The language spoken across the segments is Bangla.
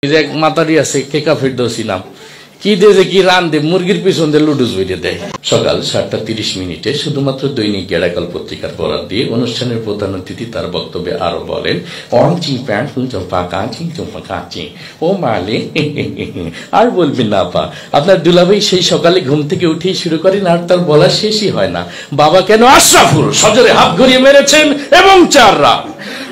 এক মাতারি আছে কেকা ফেরদৌসি নাম কি দিয়ে কি রান দে মুরগির পিছন দিয়ে লুডুস বেরিয়ে দেয়। সকাল 7:30 শুধুমাত্র দৈনিক গেড়াকাল পত্রিকার বরাত দিয়ে অনুষ্ঠানের প্রধান অতিথি তার বক্তব্যে আরো বলেন, ও মালে আর বলবেন না আপা, আপনার দুলাভাই সেই সকালে ঘুম থেকে উঠেই শুরু করেন আর তার বলা শেষই হয় না, বাবা কেন আশরাফুল সজরে হাত ঘুরিয়ে মেরেছেন এবং 4 রান।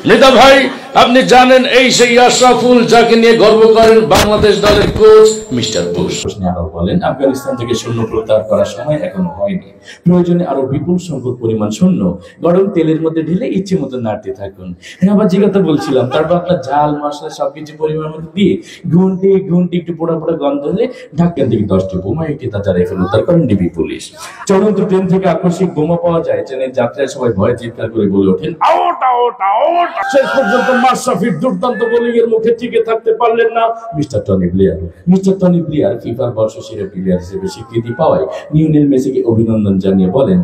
নেতা ভাই আপনি জানেন এই সেই আশরাফুল যাকে নিয়ে গর্ব করেন বাংলাদেশ দলের কোচ মিস্টার বুশ। আরো বলেন, আফগানিস্তান থেকে সৈন্য প্রত্যাহার করার সময় এখনো হয়নি, প্রয়োজনে আরো বিপুল সংখ্যক পরিমাণ সৈন্য গরম তেলের মধ্যে ঢেলে ইচ্ছে মতো নাড়তে থাকুন। আবার যে কথা বলছিলাম, তারপর আপনার ঝাল মশলা সবকিছু পরিমাণ মতো দিয়ে ঘুন্টি ঘুন্টি একটু পোড়া পোড়া গন্ধ হলে ঢাকান থেকে 10টি বোমা একটি তাজা রাইফেল উদ্ধার করেন ডিবি পুলিশ। চলন্ত ট্রেন থেকে আকস্মিক বোমা পাওয়া যায়, ট্রেনের যাত্রায় সবাই ভয়ে চিৎকার করে বলে ওঠেন আউট আউট আউট। শেষ পর্যন্ত মাশরাফির দুর্দান্ত বোলিং এর মুখে টিকে থাকতে পারলেন না mister Tony Blair. Mister Tony Blair ফিফার বর্ষসেরা প্লেয়ার হিসেবে স্বীকৃতি পাওয়ায় লিওনেল মেসিকে অভিনন্দন জানিয়ে বলেন,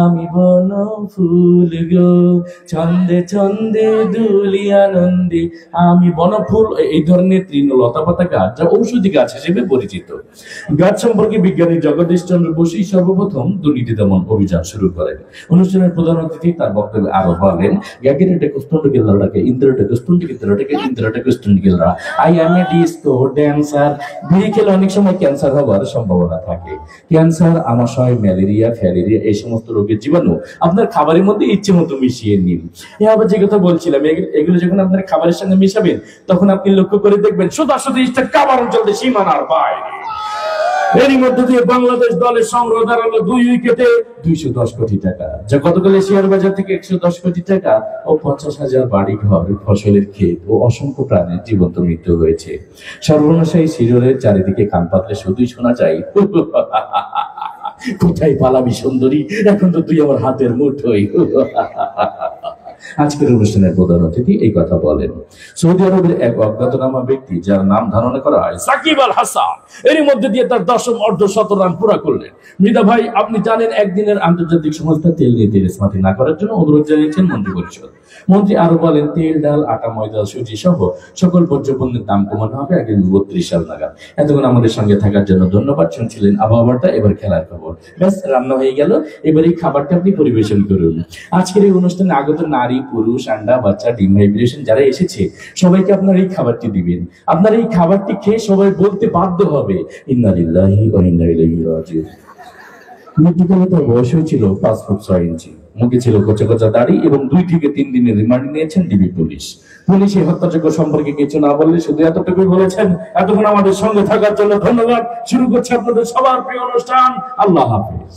আমি বন ফুল গো ছন্দে ছন্দে দুলি আনন্দে। আমি বনফুল এই ধরনের তৃণলতা পাতা গাছ যা ঔষধি গাছ হিসেবে পরিচিত। গাছ সম্পর্কে বিজ্ঞানী জগদীশ চন্দ্র বসুই সর্বপ্রথম দুর্নীতি দমন অভিযান শুরু করেন। অনুষ্ঠানের প্রধান অতিথি তার বক্তব্যে আরো বলেন, গ্যাগেরেটে কুস্তুন্ড গেলাটাকে ইন্দ্রটে কুস্তুন্ড গেলাটাকে ইন্দ্রটে কুস্তুন্ড গেলা। I M A disco dancer. বিড়ি খেলে অনেক সময় ক্যান্সার হওয়ার সম্ভাবনা থাকে। ক্যান্সার, আমাশয়, ম্যালেরিয়া, ফ্যালেরিয়া এই সমস্ত রোগের জীবাণু আপনার খাবারের মধ্যে ইচ্ছে মতো মিশিয়ে নিন। আবার যে কথা বলছিলাম, এগুলো যখন আপনার খাবারের সঙ্গে মিশাবেন তখন আপনি লক্ষ্য করে দেখবেন সোজাসুজি কাবার অঞ্চলে সীমানার বাইরে। এরই মধ্যে দিয়ে বাংলাদেশ দলের সংগ্রহ দাঁড়ালো 2 উইকেটে 210 কোটি টাকা, যা গতকাল শেয়ার বাজার থেকে 110 কোটি টাকা ও 50,000 বাড়ি ঘর, ফসলের ক্ষেত ও অসংখ্য প্রাণের জীবন্ত মৃত্যু হয়েছে। সর্বনাশায়ী শিরোরের চারিদিকে কান পাতলে শুধুই শোনা যায়, কোথায় পালাবি সুন্দরী, এখন তো তুই আমার হাতের মুঠোই। আজকের অনুষ্ঠানের প্রধান অতিথি এই কথা বলেন। সৌদি আরবের এক অজ্ঞাতনামা ব্যক্তি যার নাম ধারণা করা হয় সাকিব আল হাসান, এরই মধ্যে দিয়ে তার 10ম অর্ধশত রান পুরা করলেন। মৃদা ভাই আপনি জানেন একদিনের আন্তর্জাতিক সংস্থা তেল নিয়ে তেলেসমাতি না করার জন্য অনুরোধ জানিয়েছেন মন্ত্রিপরিষদ। মন্ত্রী আরো বলেন, তেল, ডাল, আটা, ময়দা, সুজি সহ সকল বর্জ্যপণ্যের দাম কমানো হবে আগামী 32 সাল নাগাদ। এতক্ষণ আমাদের সঙ্গে থাকার জন্য ধন্যবাদ। শুনছিলেন আবহাওয়াটা, এবার খেলার খবর। ব্যাস, রান্না হয়ে গেল, এবার এই খাবারটা আপনি পরিবেশন করুন। আজকের এই অনুষ্ঠানে আগত নারী, পুরুষ, আন্ডা, বাচ্চা, ডিম ভাইব্রেশন যারা এসেছে সবাইকে আপনার এই খাবারটি দিবেন। আপনার এই খাবারটি খেয়ে সবাই বলতে বাধ্য হবে, ইন্না লিল্লাহি ওয়া ইন্না ইলাইহি রাজিউন। মৃত্যুকালে তার বয়স হয়েছিল 5 ফুট 6 ইঞ্চি। মুখে ছিল কোচা কোচা দাড়ি এবং 2 থেকে 3 দিনের রিমান্ড নিয়েছেন ডিবি পুলিশ। পুলিশ এই হত্যাযজ্ঞ সম্পর্কে কিছু না বললে শুধু এতটুকুই বলেছেন, এতক্ষণ আমাদের সঙ্গে থাকার জন্য ধন্যবাদ। শুরু করছে আপনাদের সবার প্রিয় অনুষ্ঠান। আল্লাহ হাফেজ।